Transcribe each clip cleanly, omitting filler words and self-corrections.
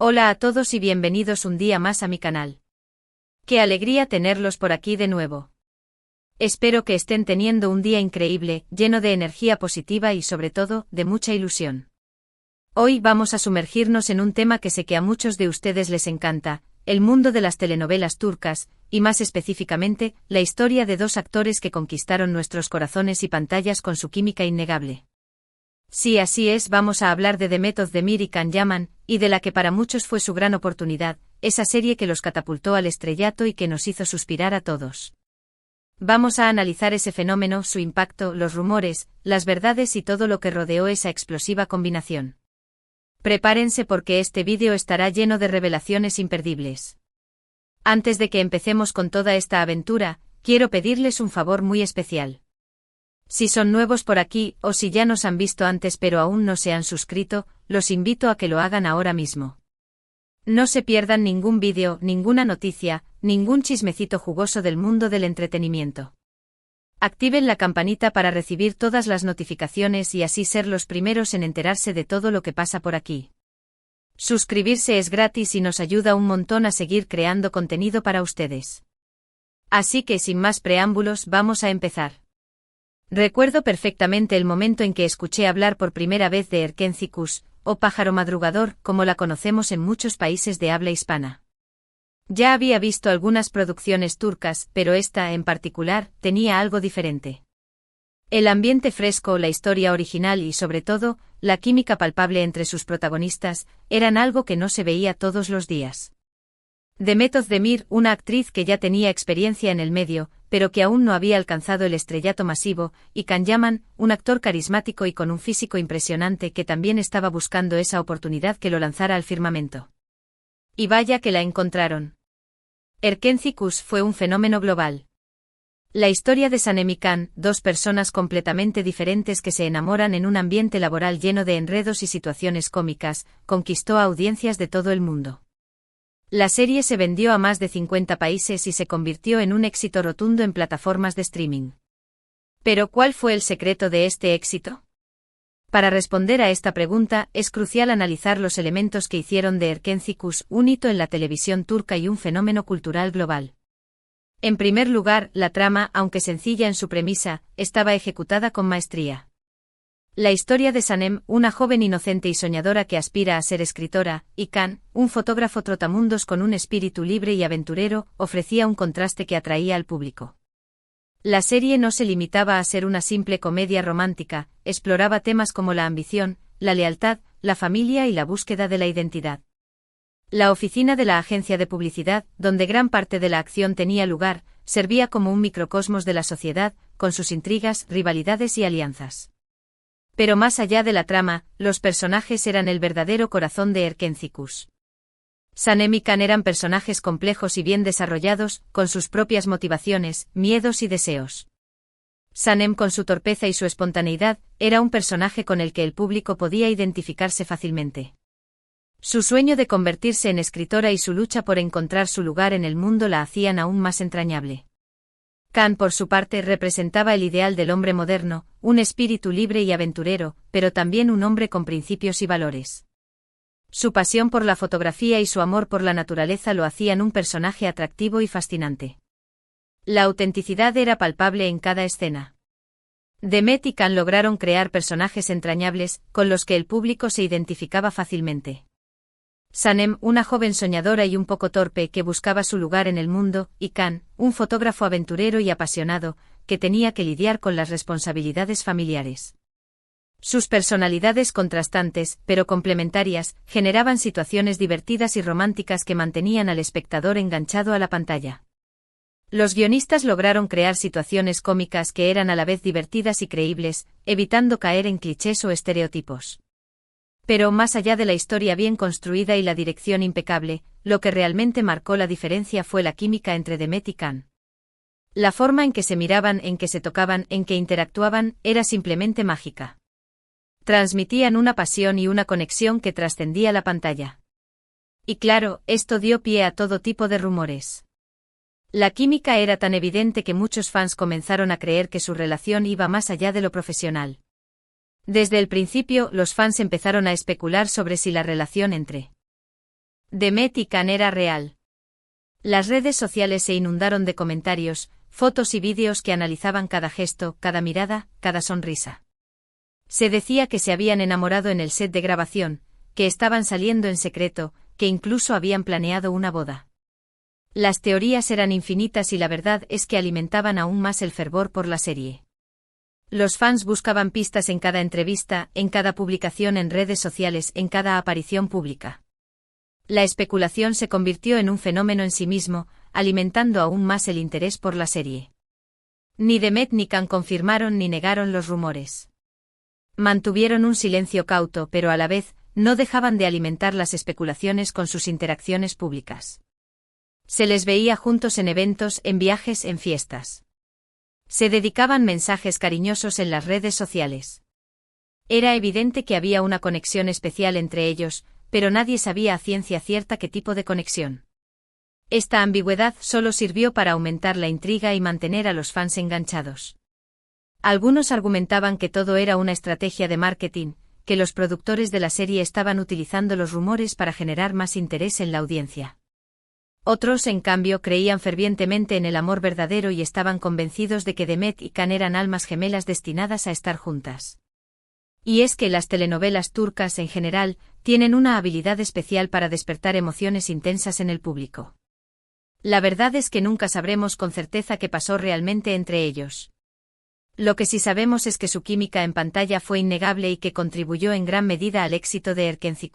Hola a todos y bienvenidos un día más a mi canal. Qué alegría tenerlos por aquí de nuevo. Espero que estén teniendo un día increíble, lleno de energía positiva y sobre todo, de mucha ilusión. Hoy vamos a sumergirnos en un tema que sé que a muchos de ustedes les encanta, el mundo de las telenovelas turcas, y más específicamente, la historia de dos actores que conquistaron nuestros corazones y pantallas con su química innegable. Sí, así es, vamos a hablar de Demet Özdemir y Can Yaman, y de la que para muchos fue su gran oportunidad, esa serie que los catapultó al estrellato y que nos hizo suspirar a todos. Vamos a analizar ese fenómeno, su impacto, los rumores, las verdades y todo lo que rodeó esa explosiva combinación. Prepárense porque este vídeo estará lleno de revelaciones imperdibles. Antes de que empecemos con toda esta aventura, quiero pedirles un favor muy especial. Si son nuevos por aquí, o si ya nos han visto antes pero aún no se han suscrito, los invito a que lo hagan ahora mismo. No se pierdan ningún vídeo, ninguna noticia, ningún chismecito jugoso del mundo del entretenimiento. Activen la campanita para recibir todas las notificaciones y así ser los primeros en enterarse de todo lo que pasa por aquí. Suscribirse es gratis y nos ayuda un montón a seguir creando contenido para ustedes. Así que sin más preámbulos vamos a empezar. Recuerdo perfectamente el momento en que escuché hablar por primera vez de Erkenci Kuş, o pájaro madrugador, como la conocemos en muchos países de habla hispana. Ya había visto algunas producciones turcas, pero esta, en particular, tenía algo diferente. El ambiente fresco, la historia original y, sobre todo, la química palpable entre sus protagonistas, eran algo que no se veía todos los días. Demet Özdemir, una actriz que ya tenía experiencia en el medio, pero que aún no había alcanzado el estrellato masivo, y Can Yaman, un actor carismático y con un físico impresionante que también estaba buscando esa oportunidad que lo lanzara al firmamento. Y vaya que la encontraron. Erkenci Kuş fue un fenómeno global. La historia de Sanem y Can, dos personas completamente diferentes que se enamoran en un ambiente laboral lleno de enredos y situaciones cómicas, conquistó a audiencias de todo el mundo. La serie se vendió a más de 50 países y se convirtió en un éxito rotundo en plataformas de streaming. ¿Pero cuál fue el secreto de este éxito? Para responder a esta pregunta, es crucial analizar los elementos que hicieron de Erkenci Kuş un hito en la televisión turca y un fenómeno cultural global. En primer lugar, la trama, aunque sencilla en su premisa, estaba ejecutada con maestría. La historia de Sanem, una joven inocente y soñadora que aspira a ser escritora, y Can, un fotógrafo trotamundos con un espíritu libre y aventurero, ofrecía un contraste que atraía al público. La serie no se limitaba a ser una simple comedia romántica, exploraba temas como la ambición, la lealtad, la familia y la búsqueda de la identidad. La oficina de la agencia de publicidad, donde gran parte de la acción tenía lugar, servía como un microcosmos de la sociedad, con sus intrigas, rivalidades y alianzas. Pero más allá de la trama, los personajes eran el verdadero corazón de Erkenci Kuş. Sanem y Can eran personajes complejos y bien desarrollados, con sus propias motivaciones, miedos y deseos. Sanem, con su torpeza y su espontaneidad, era un personaje con el que el público podía identificarse fácilmente. Su sueño de convertirse en escritora y su lucha por encontrar su lugar en el mundo la hacían aún más entrañable. Can, por su parte, representaba el ideal del hombre moderno, un espíritu libre y aventurero, pero también un hombre con principios y valores. Su pasión por la fotografía y su amor por la naturaleza lo hacían un personaje atractivo y fascinante. La autenticidad era palpable en cada escena. Demet y Can lograron crear personajes entrañables, con los que el público se identificaba fácilmente. Sanem, una joven soñadora y un poco torpe que buscaba su lugar en el mundo, y Can, un fotógrafo aventurero y apasionado, que tenía que lidiar con las responsabilidades familiares. Sus personalidades contrastantes, pero complementarias, generaban situaciones divertidas y románticas que mantenían al espectador enganchado a la pantalla. Los guionistas lograron crear situaciones cómicas que eran a la vez divertidas y creíbles, evitando caer en clichés o estereotipos. Pero más allá de la historia bien construida y la dirección impecable, lo que realmente marcó la diferencia fue la química entre Demet y Can. La forma en que se miraban, en que se tocaban, en que interactuaban, era simplemente mágica. Transmitían una pasión y una conexión que trascendía la pantalla. Y claro, esto dio pie a todo tipo de rumores. La química era tan evidente que muchos fans comenzaron a creer que su relación iba más allá de lo profesional. Desde el principio, los fans empezaron a especular sobre si la relación entre Demet y Can era real. Las redes sociales se inundaron de comentarios, fotos y vídeos que analizaban cada gesto, cada mirada, cada sonrisa. Se decía que se habían enamorado en el set de grabación, que estaban saliendo en secreto, que incluso habían planeado una boda. Las teorías eran infinitas y la verdad es que alimentaban aún más el fervor por la serie. Los fans buscaban pistas en cada entrevista, en cada publicación en redes sociales, en cada aparición pública. La especulación se convirtió en un fenómeno en sí mismo, alimentando aún más el interés por la serie. Ni Demet ni Can confirmaron ni negaron los rumores. Mantuvieron un silencio cauto, pero a la vez, no dejaban de alimentar las especulaciones con sus interacciones públicas. Se les veía juntos en eventos, en viajes, en fiestas. Se dedicaban mensajes cariñosos en las redes sociales. Era evidente que había una conexión especial entre ellos, pero nadie sabía a ciencia cierta qué tipo de conexión. Esta ambigüedad solo sirvió para aumentar la intriga y mantener a los fans enganchados. Algunos argumentaban que todo era una estrategia de marketing, que los productores de la serie estaban utilizando los rumores para generar más interés en la audiencia. Otros, en cambio, creían fervientemente en el amor verdadero y estaban convencidos de que Demet y Can eran almas gemelas destinadas a estar juntas. Y es que las telenovelas turcas en general tienen una habilidad especial para despertar emociones intensas en el público. La verdad es que nunca sabremos con certeza qué pasó realmente entre ellos. Lo que sí sabemos es que su química en pantalla fue innegable y que contribuyó en gran medida al éxito de Erkenci.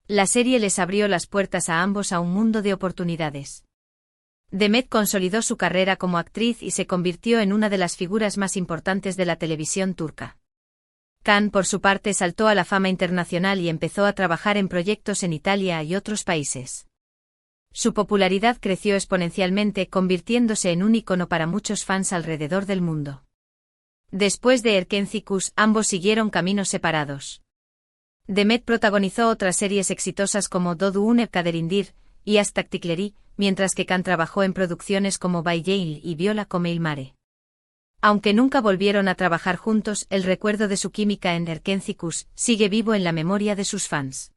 La serie les abrió las puertas a ambos a un mundo de oportunidades. Demet consolidó su carrera como actriz y se convirtió en una de las figuras más importantes de la televisión turca. Can, por su parte, saltó a la fama internacional y empezó a trabajar en proyectos en Italia y otros países. Su popularidad creció exponencialmente, convirtiéndose en un ícono para muchos fans alrededor del mundo. Después de Erkenci, ambos siguieron caminos separados. Demet protagonizó otras series exitosas como Doğduğun Kaderindir y Astaktikleri, mientras que Can trabajó en producciones como Bay Jail y Viola come il mare. Aunque nunca volvieron a trabajar juntos, el recuerdo de su química en Erkenci sigue vivo en la memoria de sus fans.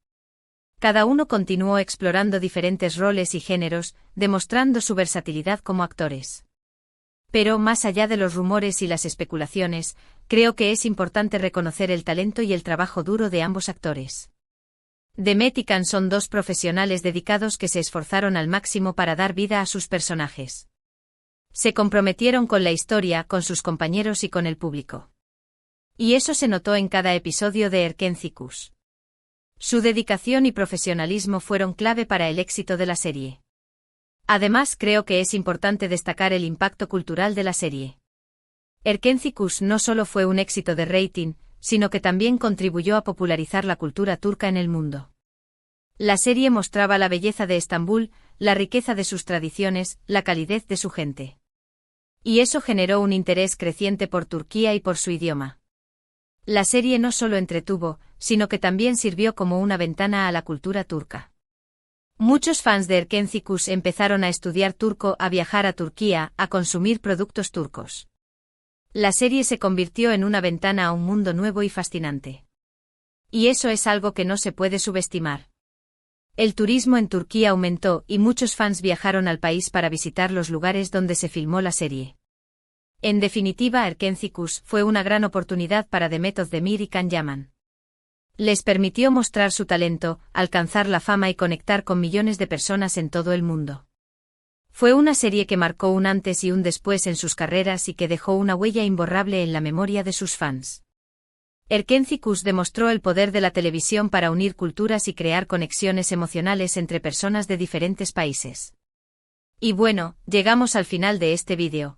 Cada uno continuó explorando diferentes roles y géneros, demostrando su versatilidad como actores. Pero, más allá de los rumores y las especulaciones, creo que es importante reconocer el talento y el trabajo duro de ambos actores. Demet y Can son dos profesionales dedicados que se esforzaron al máximo para dar vida a sus personajes. Se comprometieron con la historia, con sus compañeros y con el público. Y eso se notó en cada episodio de Erkenci. Su dedicación y profesionalismo fueron clave para el éxito de la serie. Además, creo que es importante destacar el impacto cultural de la serie. Erkenci no solo fue un éxito de rating, sino que también contribuyó a popularizar la cultura turca en el mundo. La serie mostraba la belleza de Estambul, la riqueza de sus tradiciones, la calidez de su gente. Y eso generó un interés creciente por Turquía y por su idioma. La serie no solo entretuvo, sino que también sirvió como una ventana a la cultura turca. Muchos fans de Erkenci empezaron a estudiar turco, a viajar a Turquía, a consumir productos turcos. La serie se convirtió en una ventana a un mundo nuevo y fascinante. Y eso es algo que no se puede subestimar. El turismo en Turquía aumentó y muchos fans viajaron al país para visitar los lugares donde se filmó la serie. En definitiva, Erkenci fue una gran oportunidad para Demet Özdemir y Can Yaman. Les permitió mostrar su talento, alcanzar la fama y conectar con millones de personas en todo el mundo. Fue una serie que marcó un antes y un después en sus carreras y que dejó una huella imborrable en la memoria de sus fans. Erkenci demostró el poder de la televisión para unir culturas y crear conexiones emocionales entre personas de diferentes países. Y bueno, llegamos al final de este vídeo.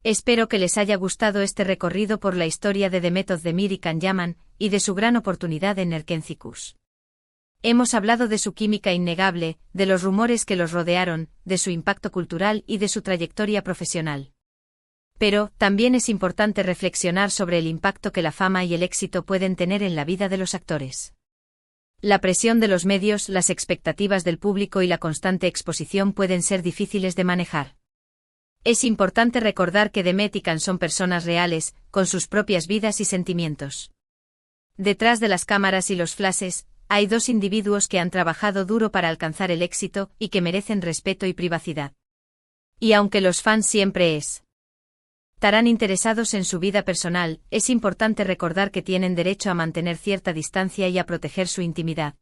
Espero que les haya gustado este recorrido por la historia de Demet Özdemir y Can Yaman, y de su gran oportunidad en Erkenci. Hemos hablado de su química innegable, de los rumores que los rodearon, de su impacto cultural y de su trayectoria profesional. Pero, también es importante reflexionar sobre el impacto que la fama y el éxito pueden tener en la vida de los actores. La presión de los medios, las expectativas del público y la constante exposición pueden ser difíciles de manejar. Es importante recordar que Demet y Can son personas reales, con sus propias vidas y sentimientos. Detrás de las cámaras y los flashes, hay dos individuos que han trabajado duro para alcanzar el éxito y que merecen respeto y privacidad. Y aunque los fans siempre estarán interesados en su vida personal, es importante recordar que tienen derecho a mantener cierta distancia y a proteger su intimidad.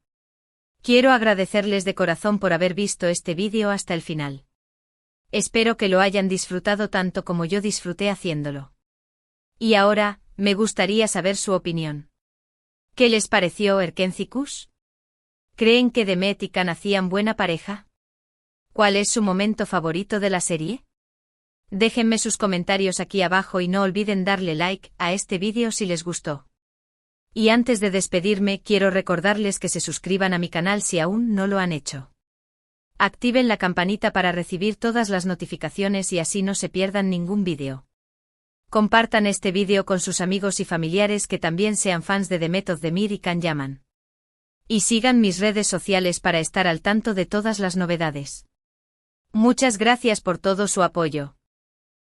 Quiero agradecerles de corazón por haber visto este vídeo hasta el final. Espero que lo hayan disfrutado tanto como yo disfruté haciéndolo. Y ahora, me gustaría saber su opinión. ¿Qué les pareció Erkencikus? ¿Creen que Demet y Can hacían buena pareja? ¿Cuál es su momento favorito de la serie? Déjenme sus comentarios aquí abajo y no olviden darle like a este vídeo si les gustó. Y antes de despedirme quiero recordarles que se suscriban a mi canal si aún no lo han hecho. Activen la campanita para recibir todas las notificaciones y así no se pierdan ningún vídeo. Compartan este vídeo con sus amigos y familiares que también sean fans de Demet Özdemir y Can Yaman. Y sigan mis redes sociales para estar al tanto de todas las novedades. Muchas gracias por todo su apoyo.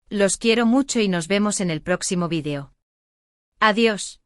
Los quiero mucho y nos vemos en el próximo vídeo. Adiós.